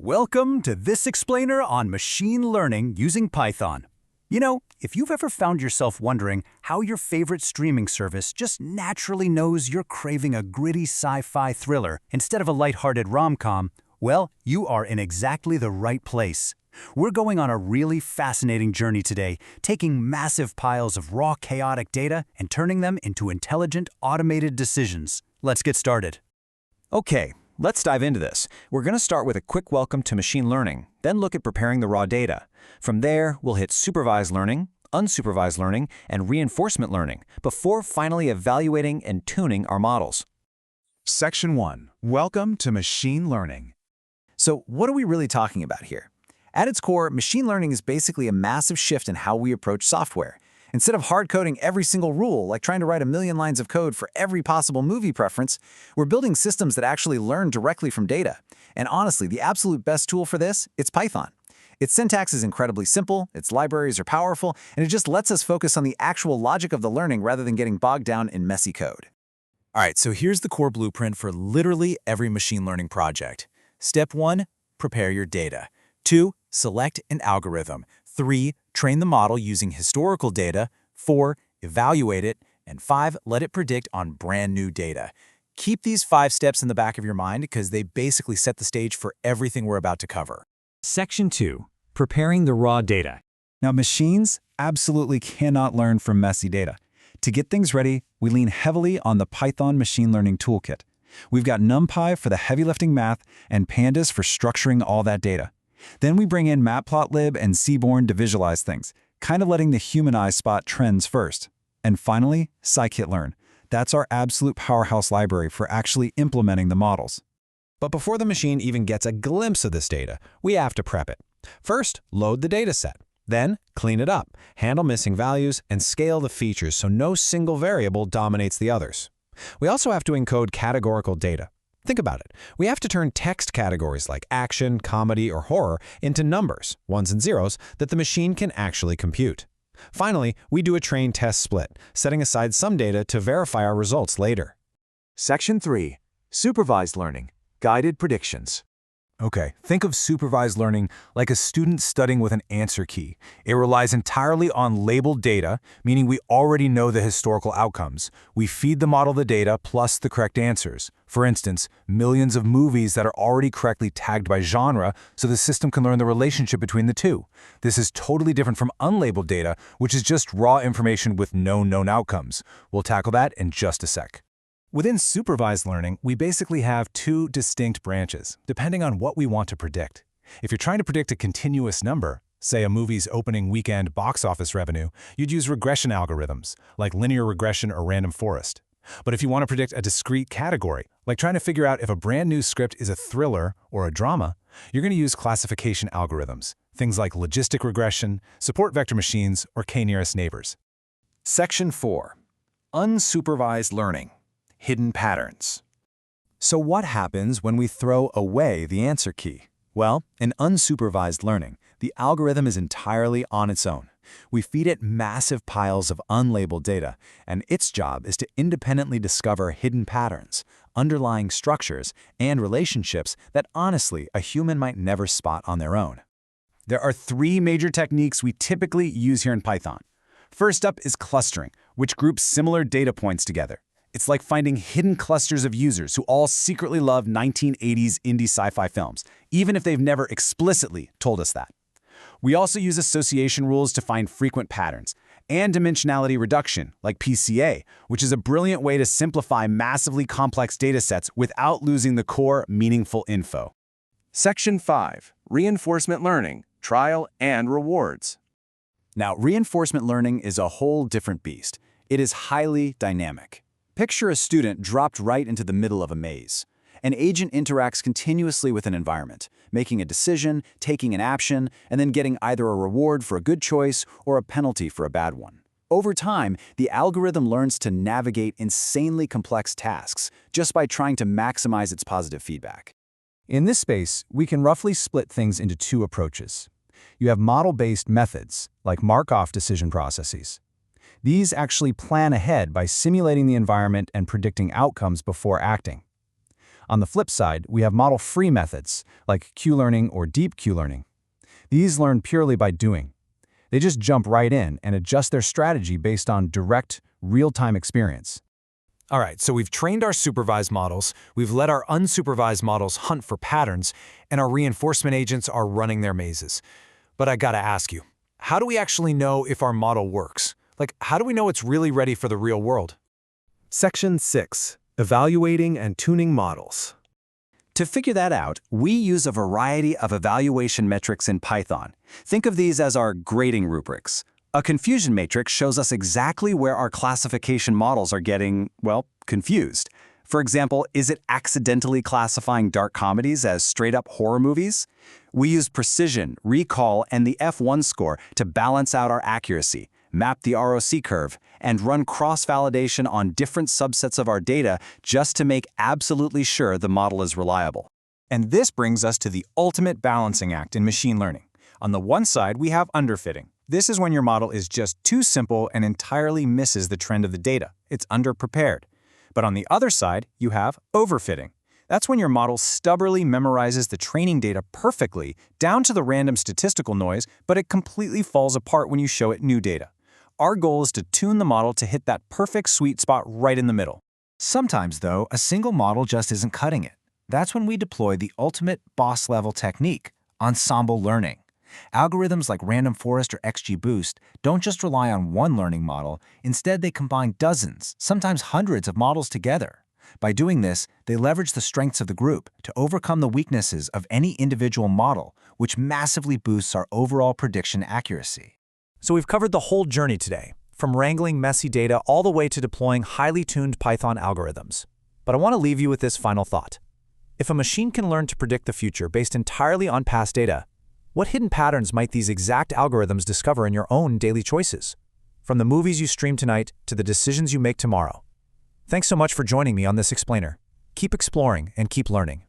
Welcome to this explainer on machine learning using Python. You know, if you've ever found yourself wondering how your favorite streaming service just naturally knows you're craving a gritty sci-fi thriller instead of a lighthearted rom-com, well, you are in exactly the right place. We're going on a really fascinating journey today, taking massive piles of raw chaotic data and turning them into intelligent, automated decisions. Let's get started. Okay, let's dive into this. We're going to start with a quick welcome to machine learning, then look at preparing the raw data. From there, we'll hit supervised learning, unsupervised learning, and reinforcement learning, before finally evaluating and tuning our models. Section 1. Welcome to machine learning. So what are we really talking about here? At its core, machine learning is basically a massive shift in how we approach software. Instead of hard-coding every single rule, like trying to write a million lines of code for every possible movie preference, we're building systems that actually learn directly from data. And honestly, the absolute best tool for this, it's Python. Its syntax is incredibly simple, its libraries are powerful, and it just lets us focus on the actual logic of the learning rather than getting bogged down in messy code. All right, so here's the core blueprint for literally every machine learning project. Step 1, prepare your data. 2, select an algorithm. 3, train the model using historical data. 4, evaluate it. And 5, let it predict on brand new data. Keep these 5 steps in the back of your mind because they basically set the stage for everything we're about to cover. Section 2. Preparing the raw data. Now, machines absolutely cannot learn from messy data. To get things ready, we lean heavily on the Python Machine Learning Toolkit. We've got NumPy for the heavy lifting math and Pandas for structuring all that data. Then we bring in Matplotlib and Seaborn to visualize things, kind of letting the human eye spot trends first. And finally, scikit-learn. That's our absolute powerhouse library for actually implementing the models. But before the machine even gets a glimpse of this data, we have to prep it. First, load the dataset. Then, clean it up, handle missing values, and scale the features so no single variable dominates the others. We also have to encode categorical data. Think about it. We have to turn text categories like action, comedy, or horror into numbers, ones and zeros, that the machine can actually compute. Finally, we do a train test split, setting aside some data to verify our results later. Section 3. Supervised learning. Guided predictions. Okay, think of supervised learning like a student studying with an answer key. It relies entirely on labeled data, meaning we already know the historical outcomes. We feed the model the data plus the correct answers. For instance, millions of movies that are already correctly tagged by genre, so the system can learn the relationship between the two. This is totally different from unlabeled data, which is just raw information with no known outcomes. We'll tackle that in just a sec. Within supervised learning, we basically have 2 distinct branches, depending on what we want to predict. If you're trying to predict a continuous number, say a movie's opening weekend box office revenue, you'd use regression algorithms, like linear regression or random forest. But if you want to predict a discrete category, like trying to figure out if a brand new script is a thriller or a drama, you're going to use classification algorithms, things like logistic regression, support vector machines, or k-nearest neighbors. Section 4. Unsupervised learning. Hidden patterns. So what happens when we throw away the answer key? Well, in unsupervised learning, the algorithm is entirely on its own. We feed it massive piles of unlabeled data, and its job is to independently discover hidden patterns, underlying structures, and relationships that honestly a human might never spot on their own. There are 3 major techniques we typically use here in Python. First up is clustering, which groups similar data points together. It's like finding hidden clusters of users who all secretly love 1980s indie sci-fi films, even if they've never explicitly told us that. We also use association rules to find frequent patterns, and dimensionality reduction, like PCA, which is a brilliant way to simplify massively complex datasets without losing the core, meaningful info. Section 5. Reinforcement learning. Trial and rewards. Now, reinforcement learning is a whole different beast. It is highly dynamic. Picture a student dropped right into the middle of a maze. An agent interacts continuously with an environment, making a decision, taking an action, and then getting either a reward for a good choice or a penalty for a bad one. Over time, the algorithm learns to navigate insanely complex tasks just by trying to maximize its positive feedback. In this space, we can roughly split things into 2 approaches. You have model-based methods, like Markov decision processes. These actually plan ahead by simulating the environment and predicting outcomes before acting. On the flip side, we have model-free methods, like Q-learning or deep Q-learning. These learn purely by doing. They just jump right in and adjust their strategy based on direct, real-time experience. All right, so we've trained our supervised models, we've let our unsupervised models hunt for patterns, and our reinforcement agents are running their mazes. But I gotta ask you, how do we actually know if our model works? Like, how do we know it's really ready for the real world? Section 6. Evaluating and tuning models. To figure that out, we use a variety of evaluation metrics in Python. Think of these as our grading rubrics. A confusion matrix shows us exactly where our classification models are getting, well, confused. For example, is it accidentally classifying dark comedies as straight-up horror movies? We use precision, recall, and the F1 score to balance out our accuracy, map the ROC curve, and run cross-validation on different subsets of our data just to make absolutely sure the model is reliable. And this brings us to the ultimate balancing act in machine learning. On the one side, we have underfitting. This is when your model is just too simple and entirely misses the trend of the data. It's underprepared. But on the other side, you have overfitting. That's when your model stubbornly memorizes the training data perfectly, down to the random statistical noise, but it completely falls apart when you show it new data. Our goal is to tune the model to hit that perfect sweet spot right in the middle. Sometimes, though, a single model just isn't cutting it. That's when we deploy the ultimate boss-level technique, ensemble learning. Algorithms like Random Forest or XGBoost don't just rely on one learning model. Instead, they combine dozens, sometimes hundreds of models together. By doing this, they leverage the strengths of the group to overcome the weaknesses of any individual model, which massively boosts our overall prediction accuracy. So we've covered the whole journey today, from wrangling messy data all the way to deploying highly tuned Python algorithms. But I want to leave you with this final thought. If a machine can learn to predict the future based entirely on past data, what hidden patterns might these exact algorithms discover in your own daily choices? From the movies you stream tonight to the decisions you make tomorrow. Thanks so much for joining me on this explainer. Keep exploring and keep learning.